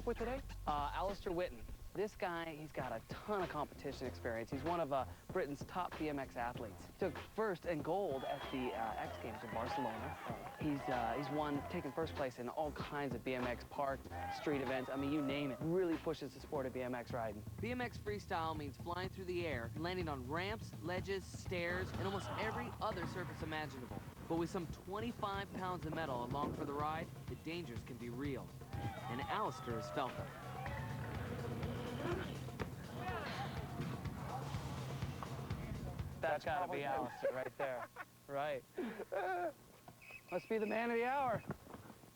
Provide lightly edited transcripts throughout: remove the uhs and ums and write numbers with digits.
stop with today? Alistair Whitton. This guy, he's got a ton of competition experience. He's one of Britain's top BMX athletes. He took first and gold at the X Games in Barcelona. He's taken first place in all kinds of BMX park, street events. I mean, you name it. Really pushes the sport of BMX riding. BMX freestyle means flying through the air, landing on ramps, ledges, stairs, and almost every other surface imaginable. But with some 25 pounds of metal along for the ride, the dangers can be real. And Alistair has felt them. That's gotta be Alistair right there. Right. Must be the man of the hour.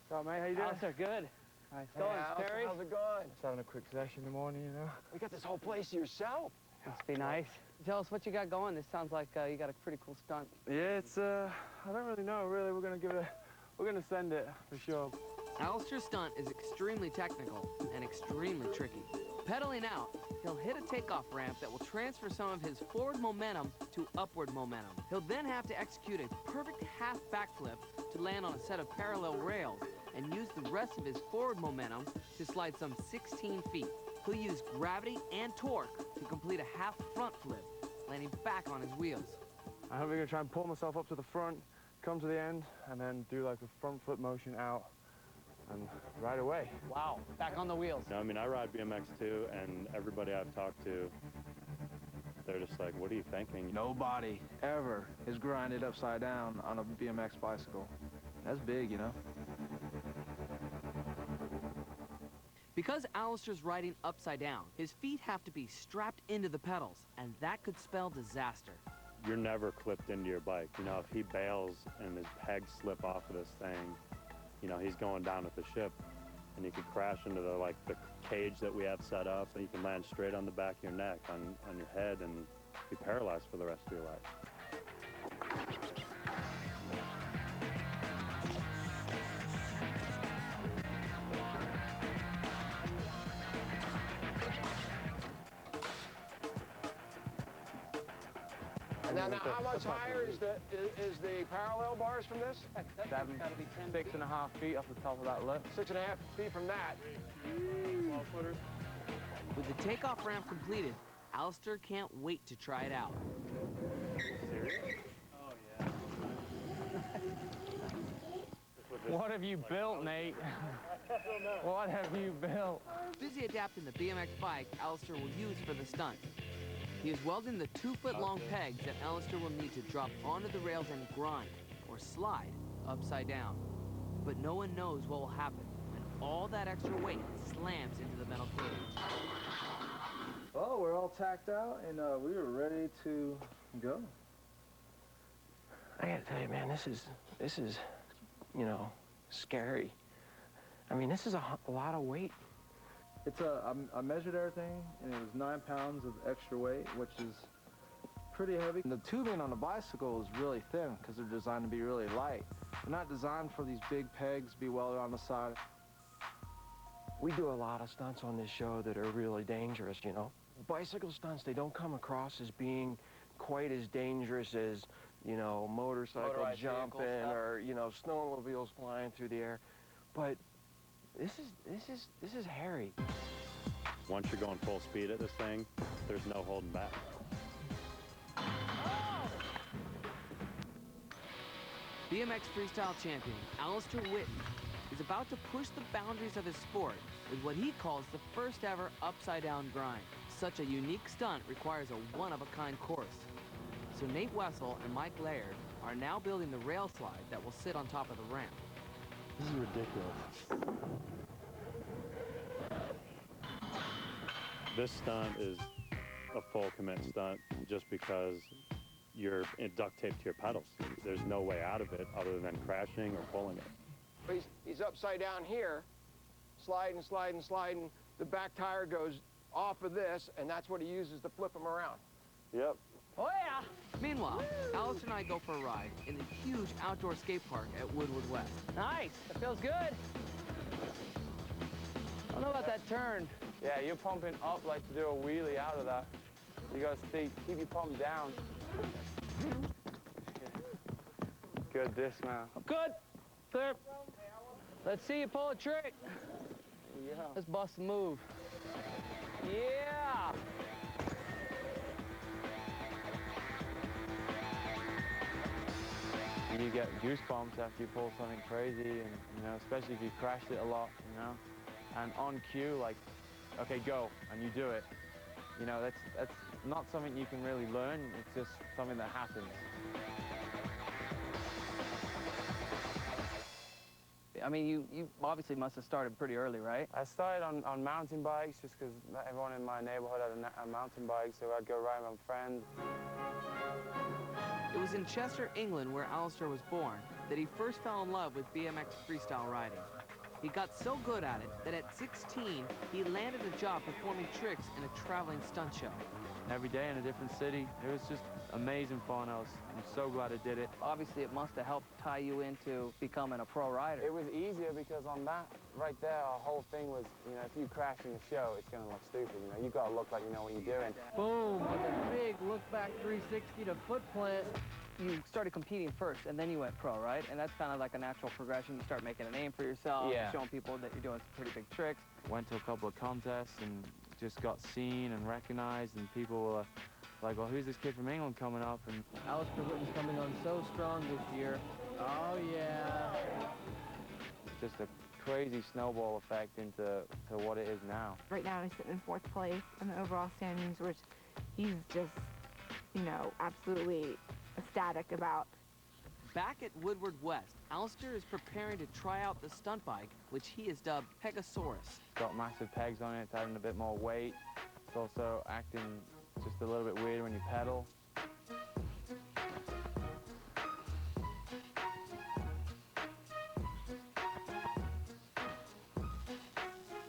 What's up, mate? How you doing? Alistair, good. Nice. Going, Perry? How's it going? Just having a quick session in the morning, you know. We got this whole place to yourself. Must be nice. Tell us what you got going. This sounds like you got a pretty cool stunt. Yeah, it's I don't really know. Really, we're gonna send it for sure. Alistair's stunt is extremely technical and extremely tricky. Pedaling out, he'll hit a takeoff ramp that will transfer some of his forward momentum to upward momentum. He'll then have to execute a perfect half backflip to land on a set of parallel rails and use the rest of his forward momentum to slide some 16 feet. He'll use gravity and torque to complete a half front flip, landing back on his wheels. I'm gonna try and pull myself up to the front, come to the end, and then do like a front flip motion out and right away. Wow, back on the wheels. No, I mean, I ride BMX too, and everybody I've talked to, they're just like, what are you thinking? Nobody ever is grinded upside down on a BMX bicycle. That's big, you know? Because Alistair's riding upside down, his feet have to be strapped into the pedals, and that could spell disaster. You're never clipped into your bike. You know, if he bails and his pegs slip off of this thing, you know, he's going down with the ship, and you could crash into the cage that we have set up, and you can land straight on the back of your neck, on your head, and be paralyzed for the rest of your life. Now, how much higher is the parallel bars from this? 6.5 feet off the top of that lift. 6.5 feet from that. 12-footers. With the takeoff ramp completed, Alistair can't wait to try it out. Serious? Oh, yeah. What have you built, Nate? What have you built? Busy adapting the BMX bike Alistair will use for the stunt. He is welding the 2-foot-long pegs that Alistair will need to drop onto the rails and grind, or slide, upside down. But no one knows what will happen when all that extra weight slams into the metal cage. Well, we're all tacked out, and we are ready to go. I gotta tell you, man, this is, you know, scary. I mean, this is a lot of weight. It's I measured everything, and it was 9 pounds of extra weight, which is pretty heavy. The tubing on the bicycle is really thin because they're designed to be really light. They're not designed for these big pegs to be welded on the side. We do a lot of stunts on this show that are really dangerous, you know. Bicycle stunts, they don't come across as being quite as dangerous as, you know, motorcycle jumping or, you know, snowmobiles flying through the air. But this is hairy. Once you're going full speed at this thing, there's no holding back. BMX freestyle champion Alistair Whitton is about to push the boundaries of his sport with what he calls the first ever upside-down grind. Such a unique stunt requires a one-of-a-kind course. So Nate Wessel and Mike Laird are now building the rail slide that will sit on top of the ramp. This is ridiculous. This stunt is a full commit stunt just because you're duct taped to your pedals. There's no way out of it other than crashing or pulling it. He's upside down here, sliding, sliding, sliding. The back tire goes off of this, and that's what he uses to flip him around. Yep. Oh, yeah. Meanwhile, Alistair and I go for a ride in the huge outdoor skate park at Woodward West. Nice. That feels good. I don't know about that turn. Yeah, you're pumping up like to do a wheelie out of that. You gotta keep your pump down. Good dismount. Good. Clear. Let's see you pull a trick. Let's bust a move. Yeah! You get goosebumps after you pull something crazy, and you know, especially if you crashed it a lot, you know. And on cue, like, okay, go, and you do it. You know, that's not something you can really learn. It's just something that happens. I mean, you obviously must have started pretty early, right? I started on mountain bikes just because everyone in my neighborhood had a mountain bike, so I'd go ride with my friend. It was in Chester, England, where Alistair was born, that he first fell in love with BMX freestyle riding. He got so good at it that at 16, he landed a job performing tricks in a traveling stunt show. Every day in a different city. It was just amazing fun. I'm so glad I did it. Obviously, it must have helped tie you into becoming a pro rider. It was easier because on that right there, our whole thing was, you know, if you crash in a show, it's going to look stupid. You know, you got to look like you know what you're doing. Boom, with a big look back 360 to foot plant. You started competing first, and then you went pro, right? And that's kind of like a natural progression. You start making a name for yourself, showing people that you're doing some pretty big tricks. Went to a couple of contests and just got seen and recognized, and people were like, well, who's this kid from England coming up? And Alistair Whitton's coming on so strong this year. Oh, yeah. Just a crazy snowball effect into what it is now. Right now, he's sitting in 4th place in the overall standings, which he's just, you know, absolutely ecstatic about. Back at Woodward West, Alistair is preparing to try out the stunt bike, which he has dubbed Pegasaurus. Got massive pegs on it, it's adding a bit more weight. It's also acting just a little bit weird when you pedal.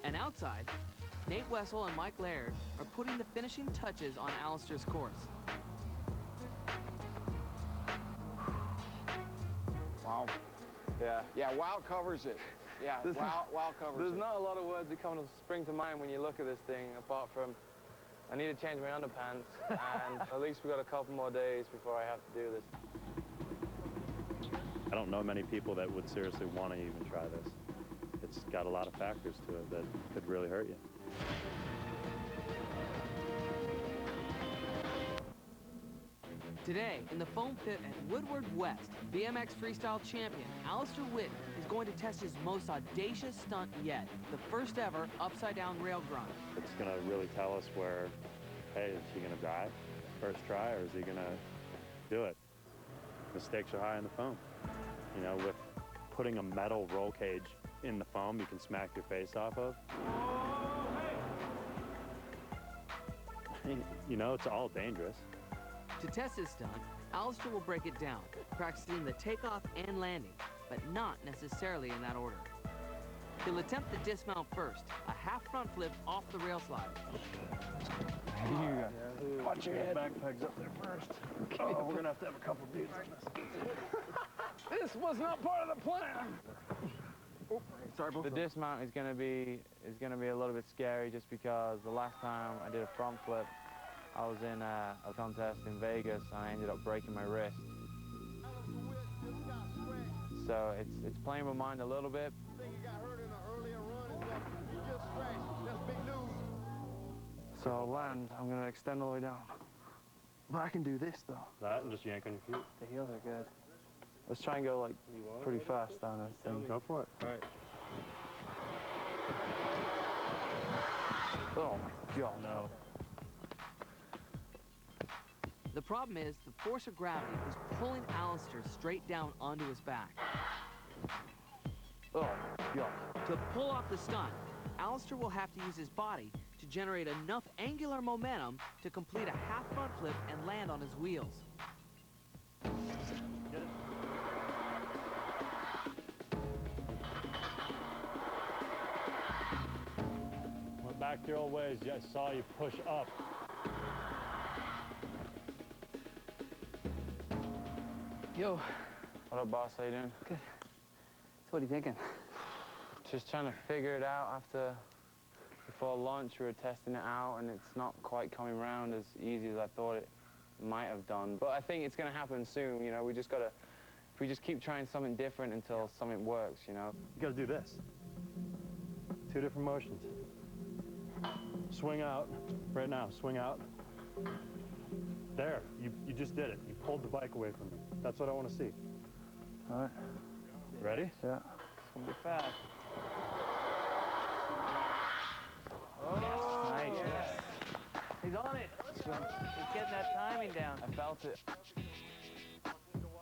And outside, Nate Wessel and Mike Laird are putting the finishing touches on Alistair's course. Wow. Yeah. Yeah, wow covers it. Yeah, wow covers There's it. not a lot of words that come to spring to mind when you look at this thing, apart from I need to change my underpants, and at least we've got a couple more days before I have to do this. I don't know many people that would seriously want to even try this. It's got a lot of factors to it that could really hurt you. Today, in the foam pit at Woodward West, BMX freestyle champion Alistair Whitton is going to test his most audacious stunt yet, the first ever upside-down rail grunt. It's going to really tell us where, hey, is he going to die first try, or is he going to do it? Mistakes are high in the foam. You know, with putting a metal roll cage in the foam you can smack your face off of. You know, it's all dangerous. To test his stunt, Alistair will break it down, practicing the takeoff and landing, but not necessarily in that order. He'll attempt the dismount first, a half front flip off the rail slide. Watch your head. Backpacks up there first. Okay. Oh, we're gonna have to have a couple dudes on this. This was not part of the plan. Oh, sorry, both The dismount is going to be a little bit scary just because the last time I did a front flip, I was in a contest in Vegas and I ended up breaking my wrist. So it's playing my mind a little bit. So I'll land, I'm going to extend all the way down. But I can do this though. That and just yank on your feet. The heels are good. Let's try and go like pretty fast down this thing. Go for it. All right. Oh my God. No. The problem is the force of gravity is pulling Alistair straight down onto his back. Oh God. To pull off the stunt, Alistair will have to use his body to generate enough angular momentum to complete a half front flip and land on his wheels. Went back to your old ways. I saw you push up. Yo. What up, boss? How you doing? Good. So what are you thinking? Just trying to figure it out before launch. We were testing it out, and it's not quite coming around as easy as I thought it might have done. But I think it's going to happen soon. You know, we just gotta, if we just keep trying something different until something works. You know. You got to do this. 2 different motions. Swing out, right now, swing out. There, you just did it. You pulled the bike away from me. That's what I want to see. All right. Ready? Yeah. It's gonna be fast. Oh, Nice. yes. He's on it. He's getting that timing down. I felt it.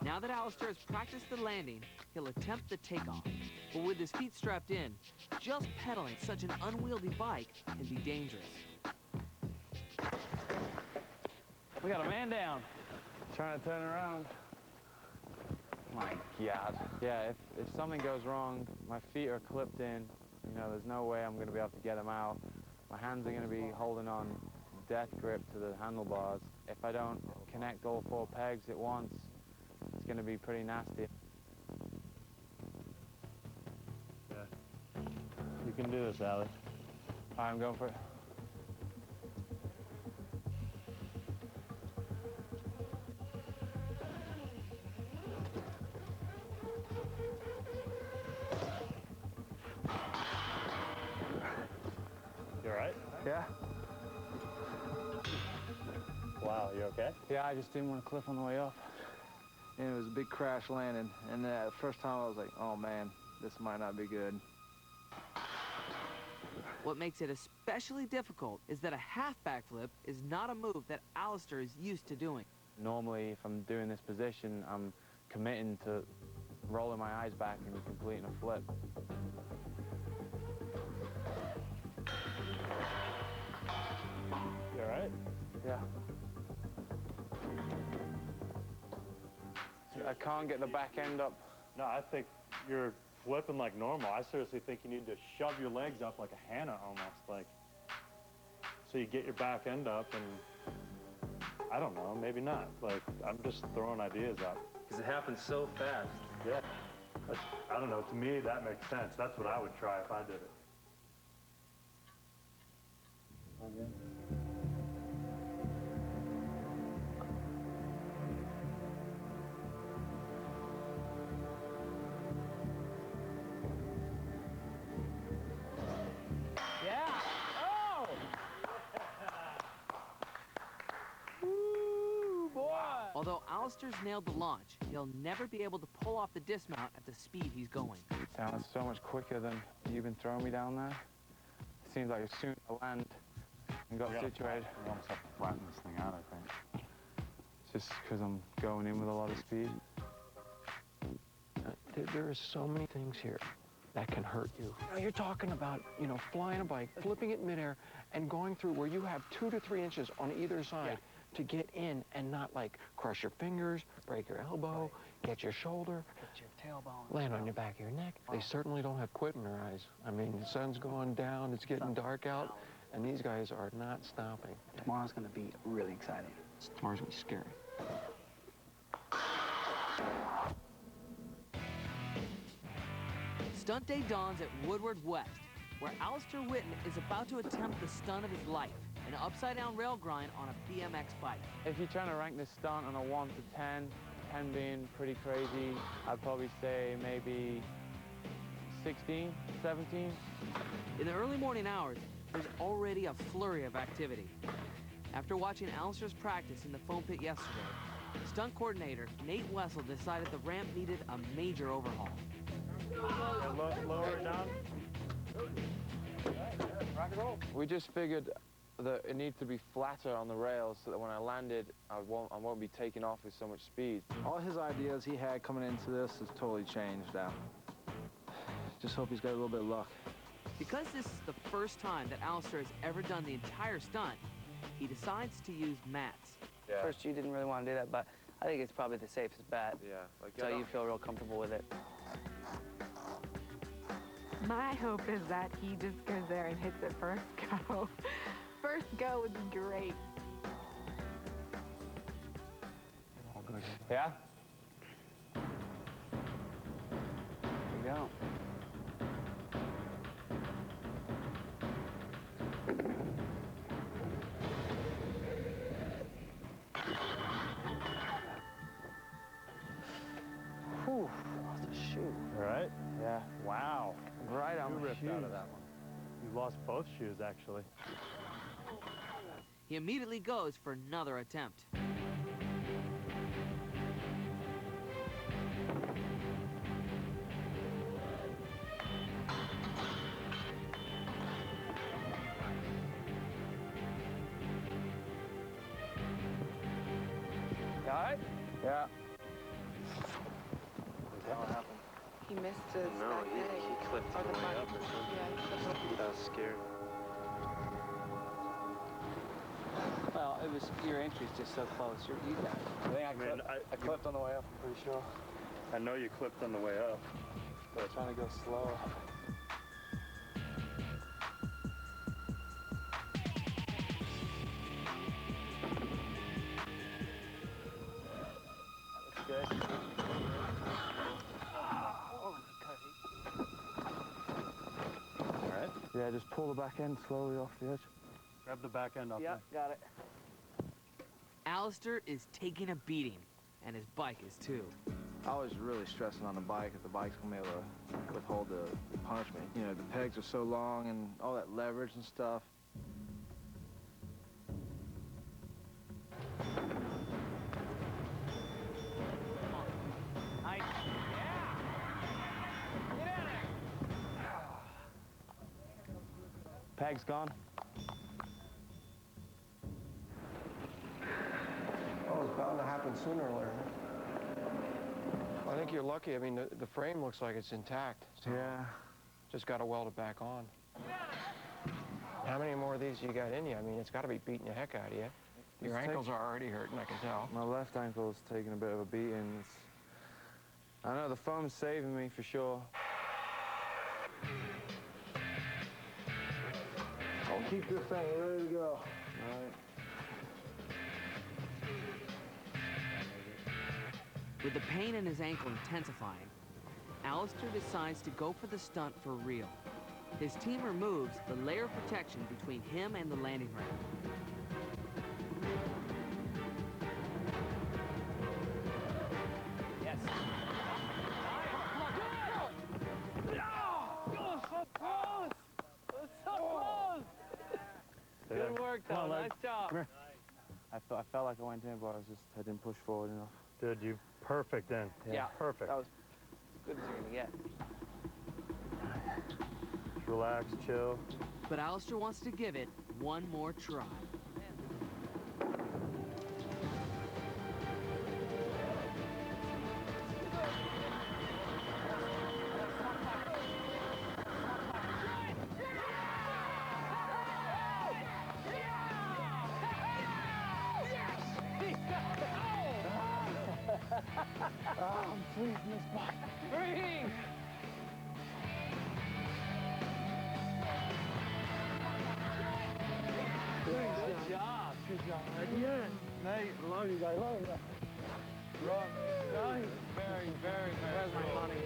Now that Alistair has practiced the landing, he'll attempt the takeoff. But with his feet strapped in, just pedaling such an unwieldy bike can be dangerous. We got a man down. Trying to turn around. My God. Yeah, if something goes wrong, my feet are clipped in. You know, there's no way I'm going to be able to get them out. My hands are going to be holding on death grip to the handlebars. If I don't connect all 4 pegs at once, it's going to be pretty nasty. Yeah. You can do this, Ali. All right, I'm going for it. You all right? Yeah. Wow, you okay? Yeah, I just didn't want to clip on the way up. And it was a big crash landing. And the first time I was like, oh man, this might not be good. What makes it especially difficult is that a half backflip is not a move that Alistair is used to doing. Normally, if I'm doing this position, I'm committing to rolling my eyes back and completing a flip. You all right? Yeah. I can't get the back end up. No, I think you're flipping like normal. I seriously think you need to shove your legs up like a Hannah almost, like, so you get your back end up and, I don't know, maybe not. Like, I'm just throwing ideas out. Because it happens so fast. Yeah. I don't know, to me that makes sense. That's what I would try if I did it. Okay. Yeah. Oh! Woo, boy! Although Alistair's nailed the launch, he'll never be able to pull off the dismount at the speed he's going. Down, it's so much quicker than you've been throwing me down there. It seems like as soon as I land and got situated. We almost have to flatten this thing out, I think. It's just because I'm going in with a lot of speed. There are so many things here that can hurt you. Now, you're talking about, you know, flying a bike, flipping it midair, and going through where you have 2 to 3 inches on either side to get in and not, like, crush your fingers, break your elbow, get your shoulder, Get your tailbone. land on your back of your neck. They certainly don't have quit in their eyes. I mean, the sun's going down, it's getting dark out, and these guys are not stopping. Tomorrow's going to be really exciting. Tomorrow's gonna be scary. Stunt day dawns at Woodward West, where Alistair Whitton is about to attempt the stunt of his life, an upside-down rail grind on a BMX bike. If you're trying to rank this stunt on a 1 to 10, 10 being pretty crazy, I'd probably say maybe 16, 17. In the early morning hours, there's already a flurry of activity. After watching Alistair's practice in the foam pit yesterday, stunt coordinator Nate Wessel decided the ramp needed a major overhaul. Lower it down. Rock and roll. We just figured that it needs to be flatter on the rails so that when I landed, I won't be taking off with so much speed. All his ideas he had coming into this has totally changed now. Just hope he's got a little bit of luck. Because this is the first time that Alistair has ever done the entire stunt, he decides to use mats. Yeah. First, you didn't really want to do that, but I think it's probably the safest bet. Yeah. Like So you feel real comfortable with it. My hope is that he just goes there and hits it first go. First go would be great. Yeah? There you go. Whew, lost a shoe. All right? Yeah. Wow. Right on You my ripped shoe. out of that one. lost both shoes, actually. He immediately goes for another attempt. You all right? Yeah. What happened? He missed his back leg. he clipped Or on the way bike. up or something. Yeah, he clipped on I was scared. Well, it was your entry's just so close. You got it. I think I clipped on the way up, I'm pretty sure. I know you clipped on the way up. But I'm trying to go slow. That's good. All right. Yeah, just pull the back end slowly off the edge. Grab the back end up Yep, got it. Alistair is taking a beating, and his bike is too. I was really stressing on the bike if the bike's gonna be able to withhold the punishment. You know, the pegs are so long and all that leverage and stuff. Nice. Yeah! Get in there! Peg's gone. Oh, it's bound to happen sooner or later. Well, I think you're lucky. I mean, the frame looks like it's intact. So Yeah. just got to weld it back on. How many more of these you got in you? I mean, it's got to be beating the heck out of you. Your ankles are already hurting, I can tell. My left ankle's taking a bit of a beating. I know the foam's saving me for sure. I'll keep this thing ready to go. All right. With the pain in his ankle intensifying, Alistair decides to go for the stunt for real. His team removes the layer of protection between him and the landing ramp. Yes. Good work, though. Nice job. I felt like I went in, but I didn't push forward enough. Dude, you perfect then. Yeah. Perfect. That was as good as you're going to get. Just relax, chill. But Alistair wants to give it one more try. I'm freezing this bike. Freeze! Good job. Good job. Again. Nate, love you guys. Love you guys. Right. Nice. Very, very, very. Where's my money?